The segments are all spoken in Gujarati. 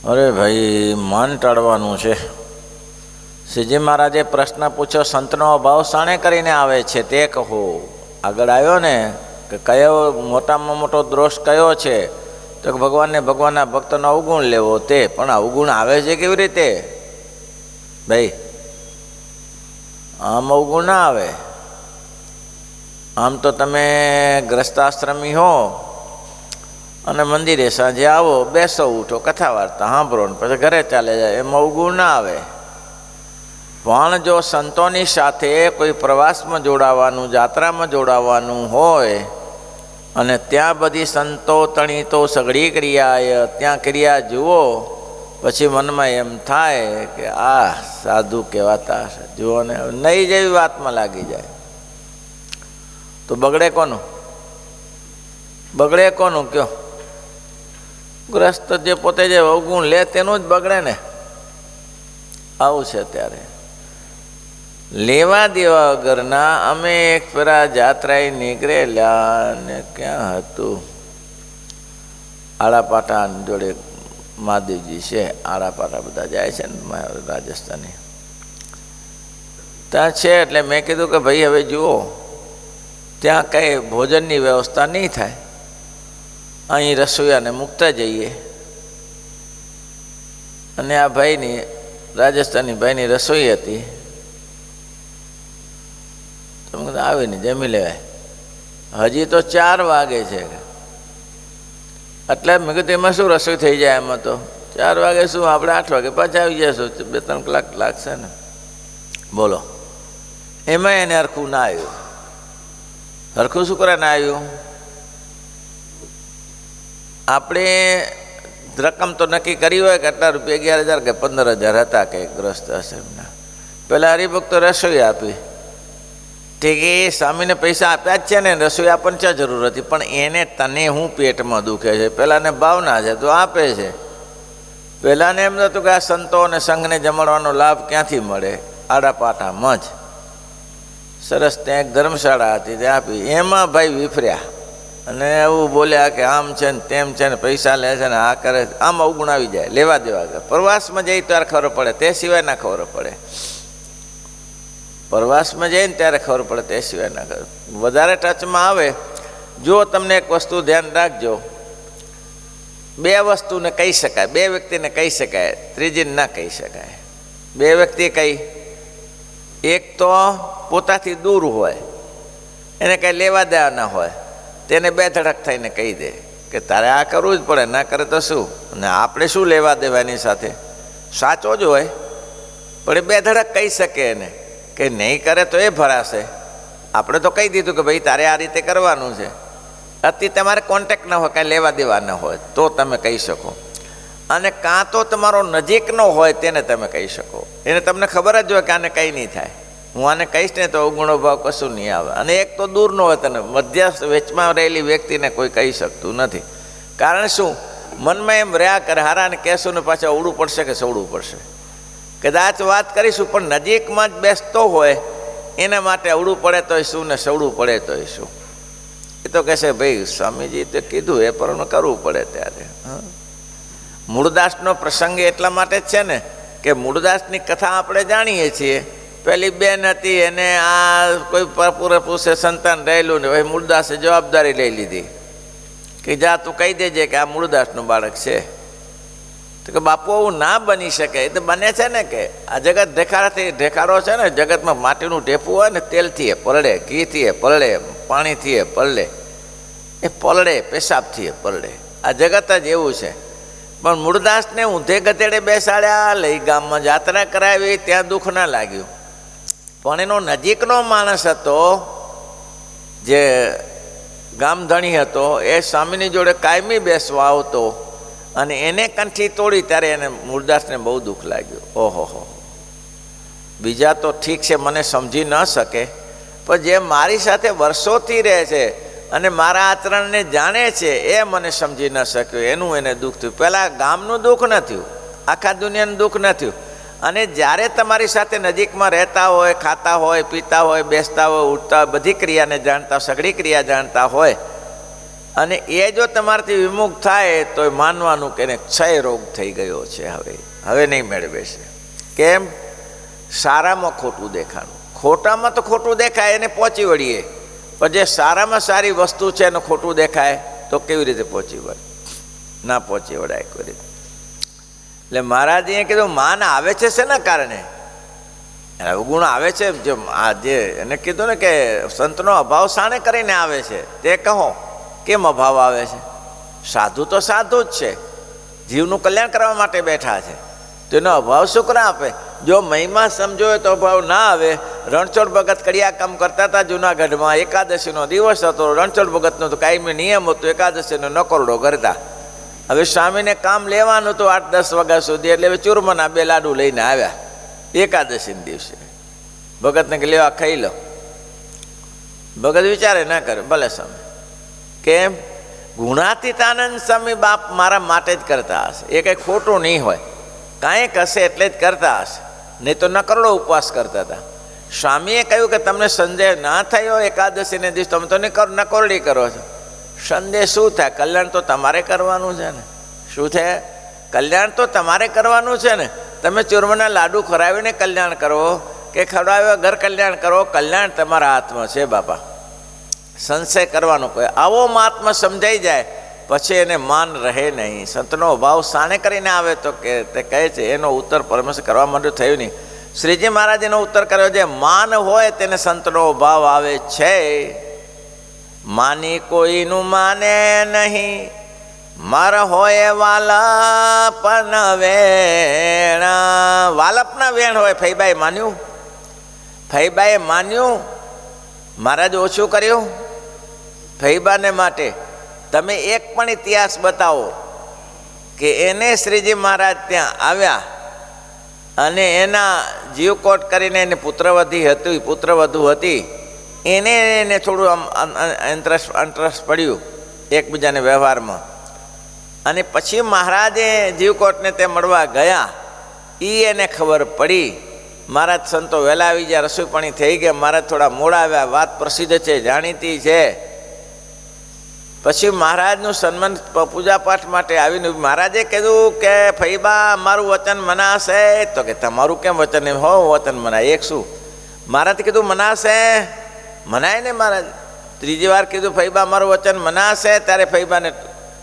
અરે ભાઈ, મન ટાળવાનું છે. શ્રીજી મહારાજે પ્રશ્ન પૂછ્યો, સંતનો અભાવ શાણે કરીને આવે છે તે કહો. આગળ આવ્યો ને કે કયો મોટામાં મોટો દોષ કયો છે, તો ભગવાનને ભગવાનના ભક્તનો અવગુણ લેવો. તે પણ અવગુણ આવે છે કેવી રીતે ભાઈ? આમ અવગુણ ના આવે. આમ તો તમે ગ્રસ્તાશ્રમી હો અને મંદિરે સાંજે આવો, બેસો, ઉઠો, કથા વાર્તા સાંભળો ને પછી ઘરે ચાલે જાય, એમાં અવગુણ ના આવે. પણ જો સંતોની સાથે કોઈ પ્રવાસમાં જોડાવાનું, જાત્રામાં જોડાવાનું હોય અને ત્યાં બધી સંતો તણીતો સઘળી ક્રિયા, ત્યાં ક્રિયા જુઓ, પછી મનમાં એમ થાય કે આ સાધુ કહેવાતા હશે, જુઓ ને નહીં જેવી વાતમાં લાગી જાય તો બગડે કોનું? બગડે કોનું કયો? ગ્રસ્ત જે પોતે જે અવગુણ લે તેનું જ બગડે ને. આવું છે ત્યારે. લેવા દેવા વગરના અમે એક ફેરા જાત્રાએ નીકળેલા ને ક્યાં હતું, આળાપાટા જોડે મહાદેવજી છે, આળાપાટા બધા જાય છે ને રાજસ્થાની, ત્યાં છે. એટલે મેં કીધું કે ભાઈ હવે જુઓ, ત્યાં કંઈ ભોજનની વ્યવસ્થા નહીં થાય, અહીં રસોઈયાને મૂકતા જઈએ. અને આ ભાઈની, રાજસ્થાની ભાઈની રસોઈ હતી, તમે આવીને જમી લેવાય. હજી તો 4 વાગે છે. એટલે મેં કીધું એમાં શું રસોઈ થઈ જાય? એમાં તો 4 વાગે શું, આપણે 8 વાગે પાછા આવી જઈશું, 2-3 કલાક લાગશે ને. બોલો, એમાં એને હરખું ના આવ્યું. હરખું શું કરે ના આવ્યું? આપણે રકમ તો નક્કી કરી હોય કે આટલા રૂપિયા, 11,000 કે 15,000 હતા કે ગ્રસ્ત હશે એમના. પેલા હરિભક્તો રસોઈ આપી, ઠીક, એ સ્વામીને પૈસા આપ્યા જ છે ને, રસોઈ આપણને ક્યાં જરૂર હતી? પણ એને તને હું પેટમાં દુખે છે, પેલાને ભાવના છે તો આપે છે. પેલાને એમ હતું કે આ સંતો અને સંઘને જમાડવાનો લાભ ક્યાંથી મળે? આડાપાટામાં જ સરસ ત્યાં એક ધર્મશાળા હતી, ત્યાં આપી. એમાં ભાઈ વિફર્યા અને એવું બોલ્યા કે આમ છે ને તેમ છે ને, પૈસા લે છે ને આ કરે. આમ અવગુણ આવી જાય. લેવા દેવા પ્રવાસમાં જઈ ત્યારે ખબર પડે, તે સિવાય ના ખબર પડે. પ્રવાસમાં જઈને ત્યારે ખબર પડે, તે સિવાય ના ખબર. વધારે ટચમાં આવે. જો તમને એક વસ્તુ ધ્યાન રાખજો, 2 વસ્તુને કહી શકાય, 2 વ્યક્તિને કહી શકાય, ત્રીજીને ના કહી શકાય. 2 વ્યક્તિ કઈ, એક તો પોતાથી દૂર હોય, એને કંઈ લેવા દેવા ના હોય, તેને 2 ધડક થઈને કહી દે કે તારે આ કરવું જ પડે, ના કરે તો શું? અને આપણે શું લેવા દેવાની સાથે? સાચો જ હોય પણ એ 2 ધડક કહી શકે એને કે નહીં કરે તો એ ભરાશે. આપણે તો કહી દીધું કે ભાઈ તારે આ રીતે કરવાનું છે. અતિ તમારે કોન્ટેક્ટ ન હોય, કાંઈ લેવા દેવા ન હોય તો તમે કહી શકો. અને કાં તો તમારો નજીકનો હોય તેને તમે કહી શકો. એને તમને ખબર જ હોય કે આને કંઈ નહીં થાય, હું આને કહીશ ને તો અવગુણો ભાવ કશું નહીં આવે. અને એક તો દૂરનો હોય, તને મધ્યસ્થ વેચમાં રહેલી વ્યક્તિને કોઈ કહી શકતું નથી. કારણ શું? મનમાં એમ રહ્યા કરે, હારાને કહેશું ને પાછા અવળું પડશે કે સવડું પડશે. કદાચ વાત કરીશું પણ નજીકમાં જ બેસતો હોય એના માટે અવળું પડે તોય શું ને સવડું પડે તોય શું. એ તો કહેશે ભાઈ સ્વામીજી તો કીધું એ પણ કરવું પડે. ત્યારે મૂળદાસનો પ્રસંગ એટલા માટે જ છે ને કે મૂળદાસની કથા આપણે જાણીએ છીએ. પેલી બેન હતી, એને આ કોઈ પૂરેપૂરે સંતાન રહેલું ને, ભાઈ મૂળદાસે જવાબદારી લઈ લીધી કે જા તું કહી દેજે કે આ મૂળદાસનું બાળક છે. તો કે બાપુ એવું ના બની શકે. એ તો બને છે ને કે આ જગત ઢેખારો છે ને, જગતમાં માટીનું ઢેફું હોય ને, તેલથી એ પલળે, ઘીથી એ પલળે, પાણીથી એ પલળે, એ પલળે, પેશાબથી એ પલળે. આ જગત જ એવું છે. પણ મૂળદાસને ઊંધે ગધેડે બેસાડ્યા, લઈ ગામમાં જાત્રા કરાવી, ત્યાં દુઃખ ના લાગ્યું. પણ એનો નજીકનો માણસ હતો, જે ગામધણી હતો, એ સ્વામીની જોડે કાયમી બેસવા આવતો અને એને કંઠી તોડી ત્યારે એને મૂળદાસને બહુ દુઃખ લાગ્યું. ઓહો, બીજા તો ઠીક છે, મને સમજી ન શકે, પણ જે મારી સાથે વર્ષોથી રહે છે અને મારા આચરણને જાણે છે એ મને સમજી ન શક્યો, એનું એને દુઃખ થયું. પહેલાં ગામનું દુઃખ ન થયું, આખા દુનિયાનું દુઃખ ન થયું. અને જ્યારે તમારી સાથે નજીકમાં રહેતા હોય, ખાતા હોય, પીતા હોય, બેસતા હોય, ઉઠતા હોય, બધી ક્રિયાને જાણતા, સઘળી ક્રિયા જાણતા હોય, અને એ જો તમારાથી વિમુખ થાય તો માનવાનું કે એને ક્ષય રોગ થઈ ગયો છે, હવે નહીં મેળવે છે. કેમ? સારામાં ખોટું દેખાણું. ખોટામાં તો ખોટું દેખાય એને પહોંચી વળીએ, પણ જે સારામાં સારી વસ્તુ છે એને ખોટું દેખાય તો કેવી રીતે પહોંચી વળે? ના પહોંચી વળાય કોઈ રીતે. એટલે મહારાજે કીધું માન આવે છે શેના કારણે? અવગુણ આવે છે. જે એને કીધું ને કે સંતનો અભાવ શાણે કરીને આવે છે તે કહો. કેમ અભાવ આવે છે? સાધુ તો સાધુ જ છે, જીવનું કલ્યાણ કરવા માટે બેઠા છે, તેનો અભાવ શુક્ર આપે. જો મહિમા સમજો તો અભાવ ના આવે. રણછોડ ભગત કડિયા કામ કરતા હતા જુનાગઢમાં. એકાદશીનો દિવસ હતો. રણછોડ ભગતનો તો કાયમી નિયમ હતો, એકાદશીનો નકોરડો કરતા. હવે સ્વામીને કામ લેવાનું હતું 8-10 વાગ્યા સુધી, એટલે હવે ચૂરમાના 2 લાડુ લઈને આવ્યા એકાદશીના દિવસે. ભગતને કે લેવા ખાઈ લો. ભગત વિચારે ના કરે, ભલે સ્વામી. કેમ? ગુણાતીતાનંદ સ્વામી બાપ મારા માટે જ કરતા હશે, એ કંઈ ખોટું નહીં હોય, કાંઈક હશે એટલે જ કરતા હશે, નહીં તો નકરડો ઉપવાસ કરતા હતા. સ્વામીએ કહ્યું કે તમને સંદેહ ના થયો એકાદશીને દિવસ તમે તો નકોરડી કરો છો. સંદેહ શું થાય? કલ્યાણ તો તમારે કરવાનું છે ને. શું થાય? કલ્યાણ તો તમારે કરવાનું છે ને. તમે ચૂરમાના લાડુ ખવડાવીને કલ્યાણ કરો કે ખવડાવ્યા ઘર કલ્યાણ કરો, કલ્યાણ તમારા હાથમાં છે બાપા. સંશય કરવાનો કોઈ આવો મહાત્મા સમજાઈ જાય પછી એને માન રહે નહીં. સંતનો ભાવ શાણે કરીને આવે તો કે તે કહે છે એનો ઉત્તર પરમેશ્વર કરવા માંડ્યું થયું નહીં. શ્રીજી મહારાજ એનો ઉત્તર કર્યો, જે માન હોય તેને સંતનો ભાવ આવે છે. માની કોઈનું માને નહીં, મર હોય વાલપના વેણ. વાલપના વેણ હોય. ફઈબાએ માન્યું, ફઈબાએ માન્યું, મહારાજ ઓછું કર્યું ફઈબાને માટે. તમે એક પણ ઇતિહાસ બતાવો કે એને શ્રીજી મહારાજ ત્યાં આવ્યા અને એના જીવકોટ કરીને એને પુત્રવધુ હતી એને થોડું ઇન્ટરેસ્ટ પડ્યું એકબીજાને વ્યવહારમાં, અને પછી મહારાજે જીવકોટને તે મળવા ગયા. એને ખબર પડી મહારાજ સંતો વહેલા આવી ગયા, રસોઈ પાણી થઈ ગયા, મહારાજ થોડા મોડા આવ્યા. વાત પ્રસિદ્ધ છે, જાણીતી છે. પછી મહારાજનું સન્માન પૂજાપાઠ માટે આવીને મહારાજે કીધું કે ફઈબા અમારું વચન મનાશે. તો કે તમારું કેમ વચન? હો વચન મનાય. એક શું? મહારાજે કીધું મનાશે. મનાય ને મહારાજ. ત્રીજી વાર કીધું ફઈબા અમારું વચન મનાશે, ત્યારે ફઈબાને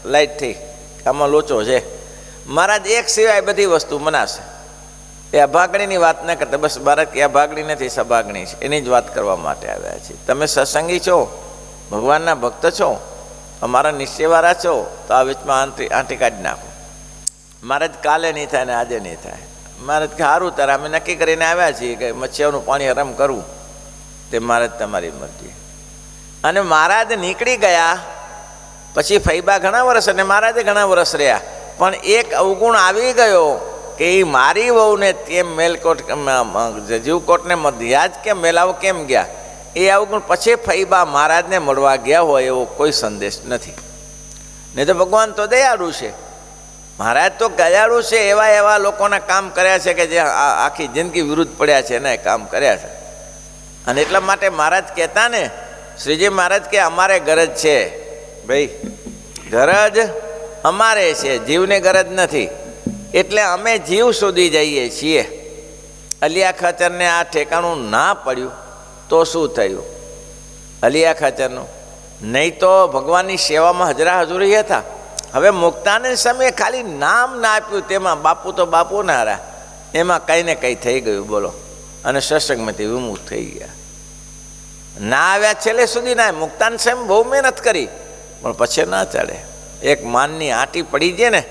લાઈટ થઈ, આમાં લોચો છે. મહારાજ એક સિવાય બધી વસ્તુ મનાશે. એ અભાગણીની વાત ન કરતા, બસ મહારાજ કે અભાગણી નથી, સભાગણી છે, એની જ વાત કરવા માટે આવ્યા છે. તમે સત્સંગી છો, ભગવાનના ભક્ત છો, અમારા નિશ્ચયવાળા છો, તો આ વીચમાં આંટી કાઢી નાખો. મહારાજ કાલે નહીં થાય ને આજે નહીં થાય. મહારાજ કે સારું, તારે અમે નક્કી કરીને આવ્યા છીએ કે મચ્છીઓનું પાણી હરામ કરવું, તે મહારાજ તમારી મરજી. અને મહારાજ નીકળી ગયા. પછી ફઈબા ઘણા વર્ષ અને મહારાજે ઘણા વર્ષ રહ્યા, પણ એક અવગુણ આવી ગયો કે એ મારી વહુને કેમ મેલકોટ જીવકોટને યાદ કેમ મેલાવો કેમ ગયા, એ અવગુણ પછી ફઈબા મહારાજને મળવા ગયા હોય એવો કોઈ સંદેશ નથી. નહીં તો ભગવાન તો દયાળુ છે, મહારાજ તો દયાળુ છે. એવા લોકોના કામ કર્યા છે કે જે આખી જિંદગી વિરુદ્ધ પડ્યા છે એના કામ કર્યા છે. અને એટલા માટે મહારાજ કહેતા ને, શ્રીજી મહારાજ કે અમારે ગરજ છે ભાઈ, ગરજ અમારે છે, જીવને ગરજ નથી. એટલે અમે જીવ શોધી જઈએ છીએ. અલિયા ખાચરને આ ઠેકાણું ના પડ્યું તો શું થયું? અલિયા ખાચરનું નહીં તો ભગવાનની સેવામાં હજરા હજુરી હતા. હવે મુક્તાને સમયે ખાલી નામ ના આપ્યું, તેમાં બાપુ તો બાપુ ના રહ્યા, એમાં કંઈ ને કંઈ થઈ ગયું બોલો. અને સત્સંગમાંથી વિમુખ થઈ ગયા. ના આવ્યા છેલ્લે સુધી ના. મુક્તાન સમય બહુ મહેનત કરી પણ પછી ના ચડે. એક માનની આંટી પડી જાય ને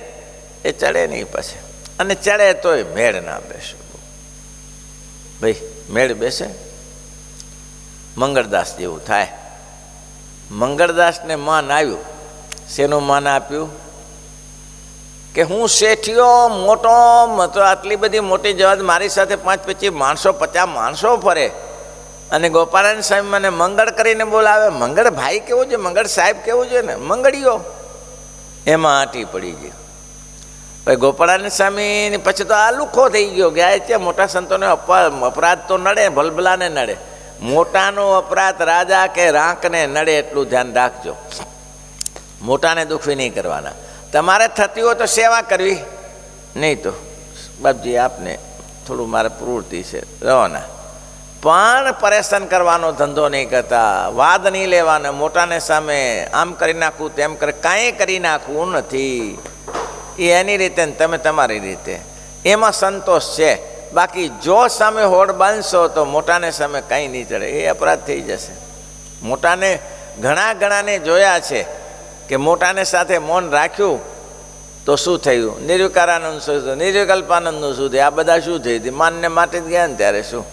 એ ચડે નહીં પછી. અને ચડે તોય મેળ ના બેસે ભાઈ. મેળ બેસે મંગળદાસ જેવું થાય. મંગળદાસને માન આવ્યું. શેનું માન આપ્યું? કે હું શેઠિયો મોટો તો આટલી બધી મોટી જવાબ, મારી સાથે 5-25 માણસો 50 માણસો ફરે, અને ગોપાળાન સ્વામી મને મંગળ કરીને બોલાવે. મંગળ ભાઈ કેવું છે, મંગળ સાહેબ કેવું છે ને, મંગળીઓ. એમાં આંટી પડી ગઈ. ભાઈ ગોપાળાન સ્વામી પછી તો આ લુખો થઈ ગયો. ગયા છે મોટા સંતોને અપરાધ તો નડે, ભલભલાને નડે. મોટાનો અપરાધ રાજા કે રાંકને નડે એટલું ધ્યાન રાખજો. મોટાને દુઃખી નહીં કરવાના. તમારે થતી હોય તો સેવા કરવી, નહીં તો બાપજી આપને થોડું મારે પ્રવૃત્તિ છે રવાના. પણ પરેશાન કરવાનો ધંધો નહીં કરતા, વાદ નહીં લેવાના. મોટાને સામે આમ કરી નાખવું તેમ કાંઈ કરી નાખવું નથી. એ એની રીતે ને તમે તમારી રીતે, એમાં સંતોષ છે. બાકી જો સામે હોડ બાંધશો તો મોટાને સામે કંઈ નહીં ચડે, એ અપરાધ થઈ જશે. મોટાને ઘણાને જોયા છે કે મોટાને સાથે મૌન રાખ્યું તો શું થયું? નિર્વિકારાનંદ શું થયું? નિર્વિકલ્પાનંદનું શું થયું? આ બધા શું થયું હતું? માનને માટે જ ગયા ને ત્યારે શું?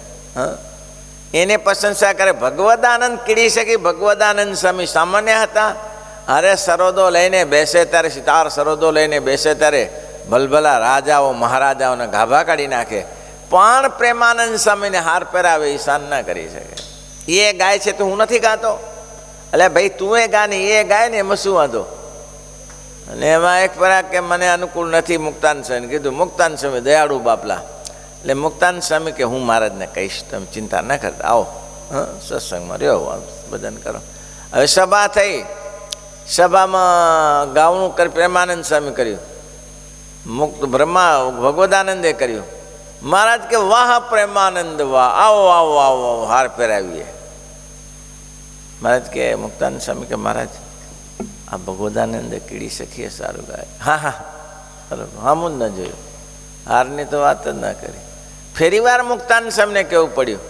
એને પ્રશંસા કરે. ભગવદાનંદ કીડી શકી. ભગવદાનંદ સ્વામી સામાન્ય હતા. અરે સરોદો લઈને બેસે ત્યારે, સિતાર સરોદો લઈને બેસે ત્યારે ભલભલા રાજાઓ મહારાજાઓને ગાભા કાઢી નાખે. પણ પ્રેમાનંદ સ્વામીને હાર પહેરાવે એ સહન ના કરી શકે. એ ગાય છે તો હું નથી ગાતો? એટલે ભાઈ તું એ ગા નહીં, એ ગાય ને એમાં શું વાંધો? અને એમાં એક પરાગ કે મને અનુકૂળ નથી મુક્તાન સ્વામીને કીધું. મુક્તાન સ્વામી દયાળુ બાપલા. એટલે મુક્તાન સ્વામી કે હું મહારાજને કહીશ, તમે ચિંતા ન કરતા, આવો સત્સંગમાં રહ્યો, ભજન કરો. હવે સભા થઈ. સભામાં ગાવનું કરી પ્રેમાનંદ સ્વામી કર્યું, મુક્ત બ્રહ્મા ભગવદાનંદે કર્યું. મહારાજ કે વાહ પ્રેમાનંદ વાહ, આવો આવો આવો આવો હાર પહેરાવીએ. મહારાજ કે મુક્તાનંદ સ્વામી કે મહારાજ આ ભગવદાનંદે કીડી શકીએ સારું ગાય. હા હા બરાબર, હા હું જ ન જોયું, હારની તો વાત જ ના કરી. ફેરી વાર મુક્તાનંદ સ્વામીને કહેવું પડ્યું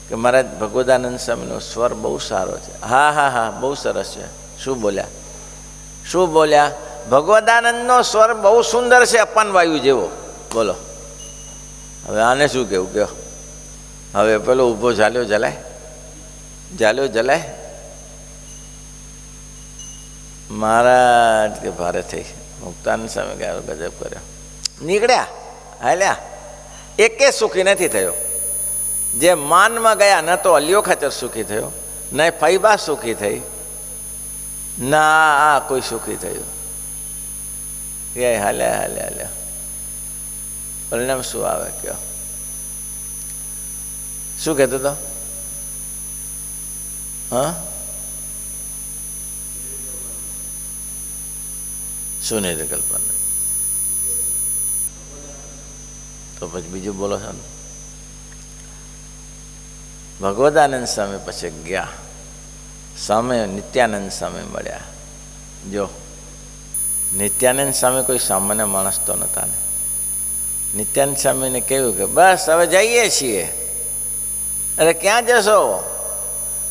કે મહારાજ ભગવદાનંદ સ્વામીનો સ્વર બહુ સારો છે. હા હા હા બહુ સરસ છે. શું બોલ્યા? શું બોલ્યા? ભગવદાનંદનો સ્વર બહુ સુંદર છે, અપાન વાયુ જેવો. બોલો હવે આને શું કહેવું? કહો હવે પેલો ઊભો ઝાલ્યો જલાય. મહારાજ કે ભારે થઈ. મુક્તાનંદ સ્વામી ગયા ગજબ કર્યો. નીકળ્યા હાલ્યા, એકે સુખી નથી થયો. જે માનમાં ગયા ન તો અલિયો ખાચર સુખી થયો, ન ફૈબા સુખી થઈ, ના આ કોઈ સુખી થયું. એ હાલ્યા પરિણામ શું આવે? કયો શું કહેતો હતો? હા શું નહીં કલ્પના? તો પછી બીજું બોલો છો ને. ભગવદાનંદ સ્વામી પછી ગયા. સામે નિત્યાનંદ સ્વામી મળ્યા. જો નિત્યાનંદ સ્વામી કોઈ સામાન્ય માણસ તો નહોતા ને. નિત્યાનંદ સ્વામીને કહ્યું કે બસ હવે જઈએ છીએ. અરે ક્યાં જશો?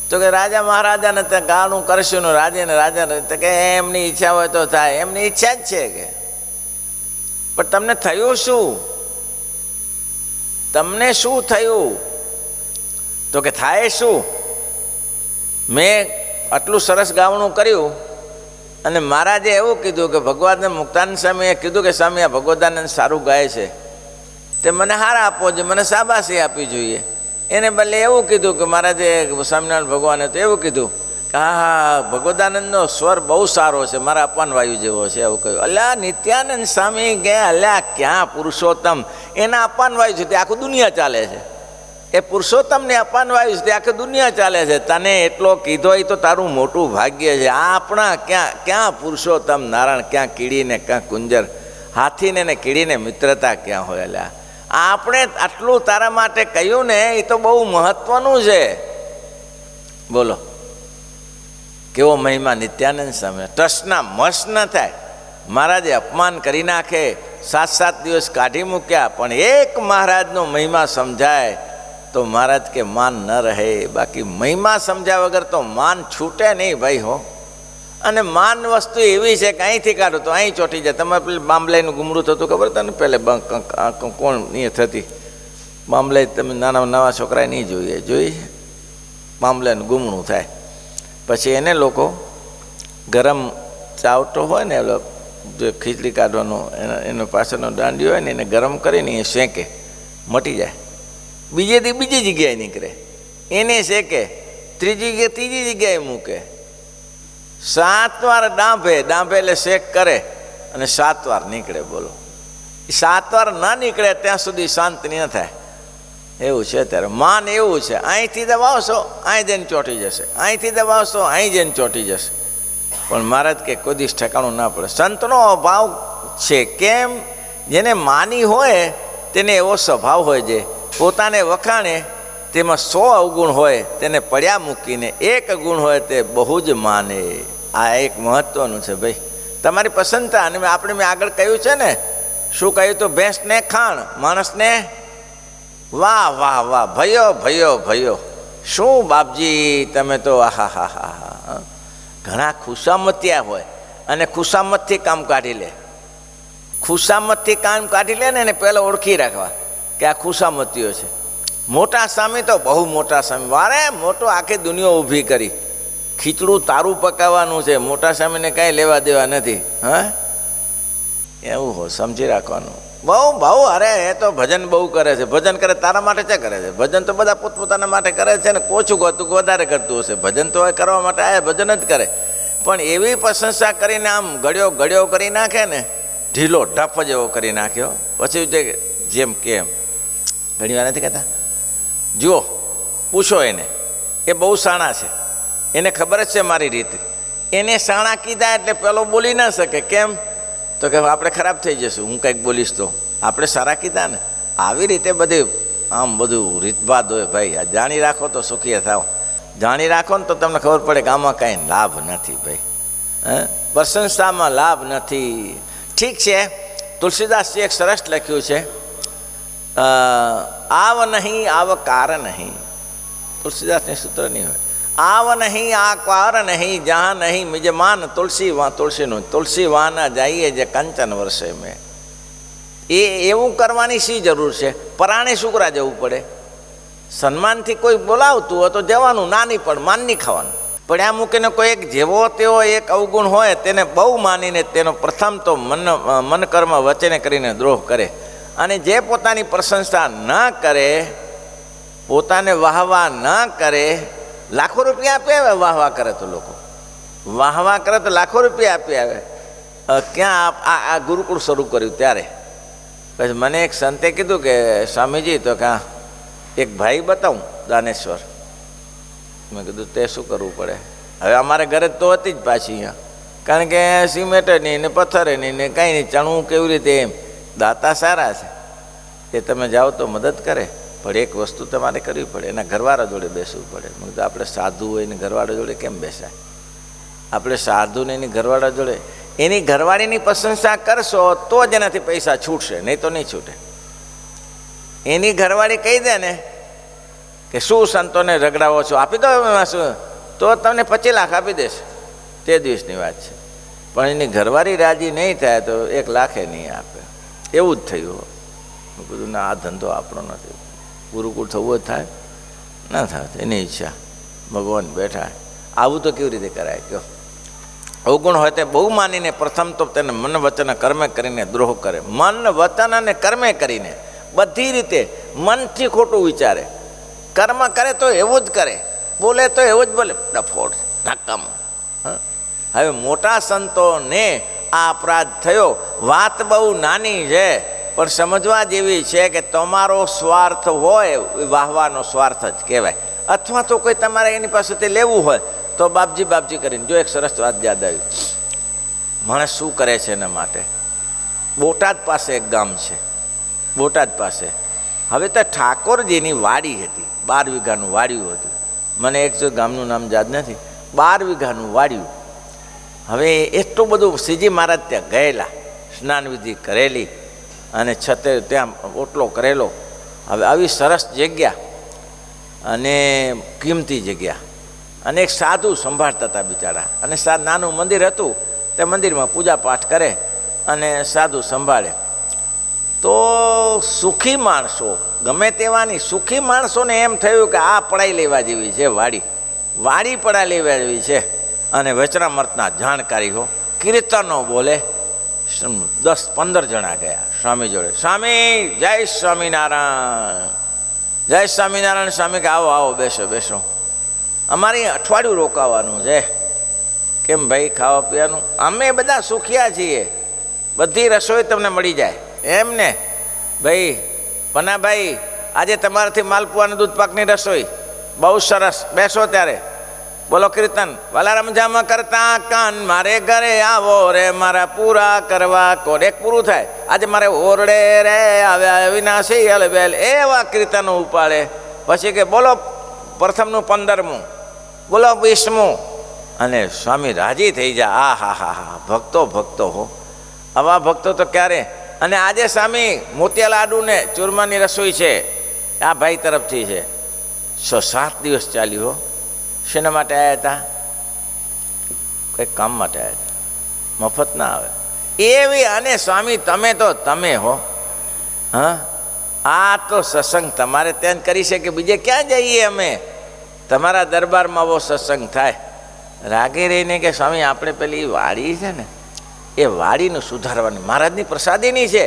તો કે રાજા મહારાજાને ત્યાં ગાળું કરશું ને રાજાને તો કે એમની ઈચ્છા હોય તો થાય. એમની ઈચ્છા જ છે કે, પણ તમને થયું શું? તમને શું થયું? તો કે થાય શું? મેં આટલું સરસ ગાવણું કર્યું અને મહારાજે એવું કીધું કે ભગવાનને મુક્તાનંદ સ્વામીએ કીધું કે સ્વામી આ ભગવદાનંદ સારું ગાય છે, તે મને હાર આપવો જોઈએ, મને શાબાશી આપવી જોઈએ. એને બદલે એવું કીધું કે મહારાજે સ્વામિનારાયણ ભગવાને તો એવું કીધું કે હા હા ભગવદાનંદનો સ્વર બહુ સારો છે, મારા અપાન વાયુ જેવો છે, એવું કહ્યું. અલ્યા નિત્યાનંદ સ્વામી ગયા, અલ્યા ક્યાં પુરુષોત્તમ, એના અપાન વાયુ છે તે આખું દુનિયા ચાલે છે. એ પુરુષોત્તમને અપાન વાયુ છે તે આખી દુનિયા ચાલે છે. તને એટલો કીધો એ તો તારું મોટું ભાગ્ય છે. આપણા ક્યાં પુરુષોત્તમ નારાયણ, ક્યાં કીડીને ક્યાં કુંજર, હાથીને ને કીડીને મિત્રતા ક્યાં હોય? અલ્યા આપણે આટલું તારા માટે કહ્યું ને એ તો બહુ મહત્વનું છે. બોલો કેવો મહિમા નિત્યાનંદ સ્વામી. ટ્રસ્ટના મસ ન થાય. મહારાજે અપમાન કરી નાખે, 7 દિવસ કાઢી મૂક્યા, પણ એક મહારાજનો મહિમા સમજાય તો મહારાજ કે માન ન રહે. બાકી મહિમા સમજ્યા વગર તો માન છૂટે નહીં ભાઈ હો. અને માન વસ્તુ એવી છે કે અહીંથી કાઢો તો અહીં ચોંટી જાય. તમે પેલું બાંબલાઈનું ગુમરું થતું ખબર તને? પહેલે કોણ એ થતી બાંબલાઈ, તમે નાના નવા છોકરાએ નહીં જોઈએ, જોઈ બાંબલાઈનું ગુમણું થાય. પછી એને લોકો ગરમ ચાવટો હોય ને, જે ખીચડી કાઢવાનો એનો પાછળનો દાંડી હોય ને, એને ગરમ કરીને એ શેકે, મટી જાય. બીજી જગ્યાએ નીકળે, એને શેકે, ત્રીજી જગ્યાએ મૂકે. 7 વાર ડાંભે એટલે શેક કરે અને 7 વાર નીકળે. બોલો 7 વાર ના નીકળે ત્યાં સુધી શાંત ન થાય. એવું છે ત્યારે માન એવું છે. અહીંથી દબાવશો અહીં જઈને ચોંટી જશે, અહીંથી દબાવશો અહીં જઈને ચોંટી જશે. પણ મહારાજ કે કોઈ દિવસ ઠેકાણું ના પડે. સંતનો અભાવ છે. કેમ? જેને માની હોય તેને એવો સ્વભાવ હોય છે, પોતાને વખાણે તેમાં 100 અવગુણ હોય તેને પડ્યા મૂકીને એક ગુણ હોય તે બહુ જ માને. આ એક મહત્વનું છે ભાઈ. તમારી પસંદતા. અને મેં આગળ કહ્યું છે ને, શું કહ્યું? તો ભેંસને ખાણ, માણસને વાહ વાહ વાહ, ભયો ભયો ભયો. શું બાપજી તમે તો આહા હા હા હા. ઘણા ખુશામતિયા હોય અને ખુશામતથી કામ કાઢી લે. ખુશામતથી કામ કાઢી લે ને એને પહેલાં ઓળખી રાખવા કે આ ખુશામતીઓ છે. મોટા સ્વામી તો બહુ મોટા સ્વામી, વારે મોટો આખી દુનિયા ઊભી કરી. ખીચડું તારું પકાવવાનું છે, મોટા સ્વામીને કાંઈ લેવા દેવા નથી. હા, એવું હોય, સમજી રાખવાનું. બહુ અરે એ તો ભજન બહુ કરે છે. ભજન કરે તારા માટે છે કરે છે. ભજન તો બધા પોતપોતાના માટે કરે છે ને. ઓછું કરતું વધારે કરતું હશે. ભજન તો કરવા માટે આ ભજન જ કરે. પણ એવી પ્રશંસા કરીને આમ ગળ્યો કરી નાખે ને, ઢીલો ઢફ જેવો કરી નાખ્યો. પછી જેમ કેમ ઘણી વાર નથી કહેતા, જુઓ પૂછો એને, એ બહુ શાણા છે, એને ખબર જ છે મારી રીત. એને શાણા કીધા એટલે પેલો બોલી ના શકે. કેમ? તો કે આપણે ખરાબ થઈ જશું, હું કંઈક બોલીશ તો. આપણે સારા કીધા ને. આવી રીતે બધી આમ બધું રીતભાત હોય ભાઈ. જાણી રાખો તો સુખી થાવ. જાણી રાખો ને તો તમને ખબર પડે કે આમાં કાંઈ લાભ નથી ભાઈ. પ્રશંસામાં લાભ નથી. ઠીક છે, તુલસીદાસજી એક સરસ લખ્યું છે, આવ નહીં આવકાર નહીં. તુલસીદાસની સૂત્ર નહીં હોય. આવ નહીં આકાર નહીં, જहाँ નહીં મિજમાન તુલસી વાં તુલસીનું. તુલસી વાના જઈએ જે કંચન વર્ષે મેં. એ એવું કરવાની શી જરૂર છે? પરાણે શુકરા જવું પડે? સન્માનથી કોઈ બોલાવતું હોય તો જવાનું, ના નહીં પણ માન નહીં ખાવાનું. પડ્યા મૂકીને કોઈ એક જેવો તેવો એક અવગુણ હોય તેને બહુ માનીને તેનો પ્રથમ તો મન કર્મ વચને કરીને દ્રોહ કરે. અને જે પોતાની પ્રશંસા ન કરે, પોતાને વાહવા ન કરે, લાખો રૂપિયા આપી આવે. વાહવા કરે તો લોકો વાહવા કરે તો લાખો રૂપિયા આપી આવે. ક્યાં આ ગુરુકુળ શરૂ કર્યું ત્યારે પછી મને એક સંતે કીધું કે સ્વામીજી તો કાં એક ભાઈ બતાવું દાનેશ્વર. મેં કીધું તે શું કરવું પડે? હવે અમારે ઘરે તો હતી જ પાછી અહીંયા, કારણ કે સિમેન્ટ નહીં ને પથ્થર નહીં ને કાંઈ નહીં, ચણવું કેવી રીતે એમ. દાતા સારા છે, એ તમે જાઓ તો મદદ કરે, પણ એક વસ્તુ તમારે કરવી પડે, એના ઘરવાળા જોડે બેસવું પડે. મેં કીધું આપણે સાધુ હોય ને ઘરવાળા જોડે કેમ બેસાય? આપણે સાધુને એની ઘરવાળા જોડે, એની ઘરવાળીની પ્રશંસા કરશો તો જ એનાથી પૈસા છૂટશે, નહીં તો નહીં છૂટે. એની ઘરવાળી કહી દે ને કે શું સંતોને રગડાવો છો, આપી દો શું, તો તમને 25 લાખ આપી દેશે. તે દિવસની વાત છે. પણ એની ઘરવાળી રાજી નહીં થાય તો 1 લાખ નહીં આપે. એવું જ થયું. મેં કીધું ના, આ ધંધો આપણો નથી. ગુરુકુળ થવું જ થાય ના થાય, એની ઈચ્છા. ભગવાન બેઠા. આવું તો કેવી રીતે કરાય? કહો. અવગુણ હોય તે બહુ માનીને પ્રથમ તો તેને મન વચન કર્મે કરીને દ્રોહ કરે. મન વચન અને કર્મે કરીને બધી રીતે મનથી ખોટું વિચારે, કર્મ કરે તો એવું જ કરે, બોલે તો એવું જ બોલે. ડફોડ ધક્કમ. હવે મોટા સંતોને આ અપરાધ થયો. વાત બહુ નાની છે પણ સમજવા જેવી છે કે તમારો સ્વાર્થ હોય, વાહવાનો સ્વાર્થ જ કહેવાય. અથવા તો કોઈ તમારે એની પાસેથી લેવું હોય તો બાપજી કરીને. જો એક સરસ વાત યાદ આવી. માણસ શું કરે છે એના માટે. બોટાદ પાસે એક ગામ છે, બોટાદ પાસે. હવે તો ઠાકોરજીની વાડી હતી, 12 વીઘાનું વાડિયું હતું. મને એક જો ગામનું નામ યાદ નથી. 12 વીઘાનું વાડિયું. હવે એટલું બધું શ્રીજી મહારાજ ત્યાં ગયેલા, સ્નાન વિધિ કરેલી અને છતે ત્યાં ઓટલો કરેલો. હવે આવી સરસ જગ્યા અને કિંમતી જગ્યા, અને એક સાધુ સંભાળતા હતા બિચારા. અને નાનું મંદિર હતું, તે મંદિરમાં પૂજા પાઠ કરે અને સાધુ સંભાળે. તો સુખી માણસો, ગમે તેવાની સુખી માણસોને એમ થયું કે આ પડાઈ લેવા જેવી છે વાડી પડાઈ લેવા જેવી છે. અને વચનામૃતના જાણકારી હો, કીર્તનો બોલે. 10-15 જણા ગયા સ્વામી જોડે. સ્વામી જય સ્વામિનારાયણ, જય સ્વામિનારાયણ. સ્વામી કે આવો આવો, બેસો બેસો, અમારે અઠવાડિયું રોકાવાનું છે. કેમ ભાઈ? ખાવા પીવાનું? અમે બધા સુખિયા છીએ, બધી રસોઈ તમને મળી જાય. એમ ને ભાઈ? પનાભાઈ આજે તમારાથી માલપુઆ અને દૂધપાકની રસોઈ બહુ સરસ, બેસો ત્યારે. બોલો કીર્તન. વાલા રમઝામ કરતા કાન મારે ઘરે આવો રે મારા પૂરા કરવા કોર. એક પૂરું થાય. આજે મારે ઓરડે રે આવ્યા વિનાશી અલબેલ એવા કીર્તનો ઉપાડે. પછી કે બોલો પ્રથમનું 15મું, બોલો 20મું, અને સ્વામી રાજી થઈ જાય. આ હા હા હા ભક્તો ભક્તો હો, આવા ભક્તો તો ક્યારે. અને આજે સ્વામી મોતિયા લાડુ ને ચૂરમાની રસોઈ છે, આ ભાઈ તરફથી છે. 6-7 દિવસ ચાલ્યું હો. શેના માટે આવ્યા હતા? કંઈક કામ માટે આવ્યા હતા, મફત ના આવે એવી. અને સ્વામી તમે તો તમે હો. હા, આ તો સત્સંગ તમારે ત્યાં કરી છે કે બીજે ક્યાં જઈએ અમે? તમારા દરબારમાં આવો સત્સંગ થાય. રાગે રહીને કે સ્વામી આપણે પેલી વાડી છે ને એ વાડીનું સુધારવાની, મહારાજની પ્રસાદીની છે,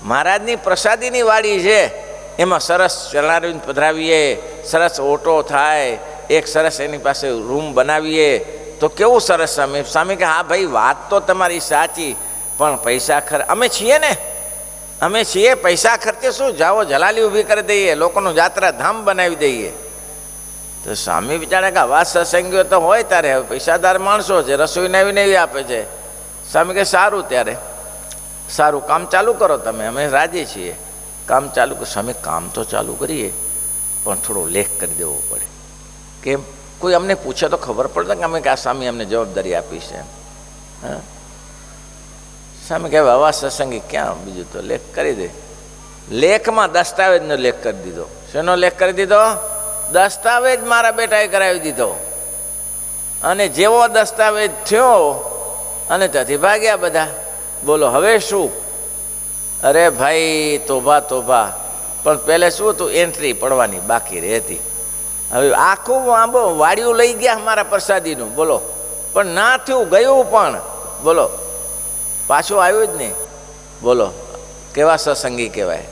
મહારાજની પ્રસાદીની વાડી છે. એમાં સરસ ચરણારવિંદ પધરાવીએ, સરસ ઓટો થાય, એક સરસ એની પાસે રૂમ બનાવીએ તો કેવું સરસ. સ્વામી સ્વામી કે હા ભાઈ વાત તો તમારી સાચી, પણ પૈસા અમે છીએ ને, અમે છીએ, પૈસા ખર્ચે શું? જાઓ જલાલી ઊભી કરી દઈએ, લોકોનું જાત્રા ધામ બનાવી દઈએ. તો સ્વામી વિચારે કે આવા સત્સંગીઓ તો હોય ત્યારે, હવે પૈસાદાર માણસો છે, રસોઈ નવી નવી આપે છે. સ્વામી કે સારું, ત્યારે સારું કામ ચાલુ કરો તમે, અમે રાજી છીએ, કામ ચાલુ કરો. સ્વામી કામ તો ચાલુ કરીએ પણ થોડો લેખ કરી દેવો પડે. કેમ? કોઈ અમને પૂછે તો ખબર પડે કે અમે કે આ સ્વામી અમને જવાબદારી આપી છે. હા, સ્વામી કહેવાય આવા સત્સંગી ક્યાં, બીજું તો લેખ કરી દે. લેખમાં દસ્તાવેજનો લેખ કરી દીધો. શેનો લેખ કરી દીધો? દસ્તાવેજ મારા બેટાએ કરાવી દીધો. અને જેવો દસ્તાવેજ થયો અને ત્યાંથી ભાગ્યા બધા. બોલો હવે શું? અરે ભાઈ તોબા તોબા. પણ પહેલે શું હતું? એન્ટ્રી પડવાની બાકી રહેતી. હવે આખું આંબો વાડિયું લઈ ગયા અમારા પ્રસાદીનું. બોલો, પણ ના થયું, ગયું પણ. બોલો, પાછું આવ્યું જ નહીં. બોલો કેવા સત્સંગી કહેવાય.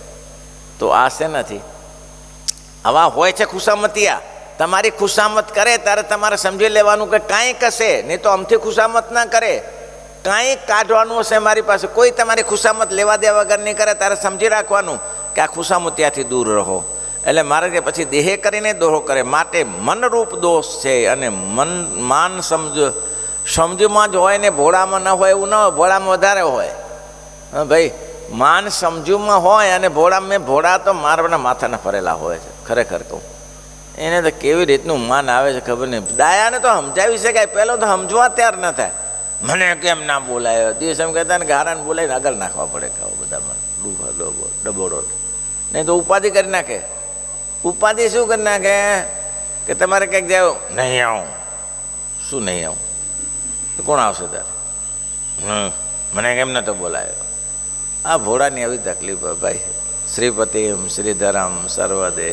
તો આ છે નથી, આવા હોય છે ખુશામતિયા. તમારી ખુશામત કરે ત્યારે તમારે સમજી લેવાનું કે કાંઈક હશે, નહીં તો આમથી ખુશામત ના કરે. કાંઈક કાઢવાનું હશે મારી પાસે. કોઈ તમારી ખુશામત લેવા દેવા વગર નહીં કરે ત્યારે સમજી રાખવાનું કે આ ખુશામતિયાથી દૂર રહો. એટલે મારે કે પછી દેહે કરીને દોહો કરે. માટે મનરૂપ દોષ છે. અને માન સમજમાં જ હોય ને ભોળામાં ન હોય એવું ન હોય. ભોળામાં વધારે હોય. હા ભાઈ, માન સમજુમાં હોય અને ભોળામાં, ભોળા તો મારવાના માથાના ફરેલા હોય છે. ખરેખર કહું, એને તો કેવી રીતનું માન આવે છે ખબર નહીં. ડાયાને તો સમજાવી શકાય, પહેલો તો સમજવા તૈયાર ન થાય. મને કેમ ના બોલાયો? દિવસ એમ કહેતા ને ગારાને બોલાવીને આગળ નાખવા પડે. કહો બધામાં ડબોડો, નહીં તો ઉપાધિ કરી નાખે. ઉપાધિ શું કરી નાખે કે તમારે કંઈક જાવ, નહીં આવું. શું નહીં આવું? કોણ આવશે તારે? મને કેમ નતો બોલાયો? આ ભોળાની આવી તકલીફ ભાઈ. શ્રીપતિમ શ્રીધરમ સર્વદે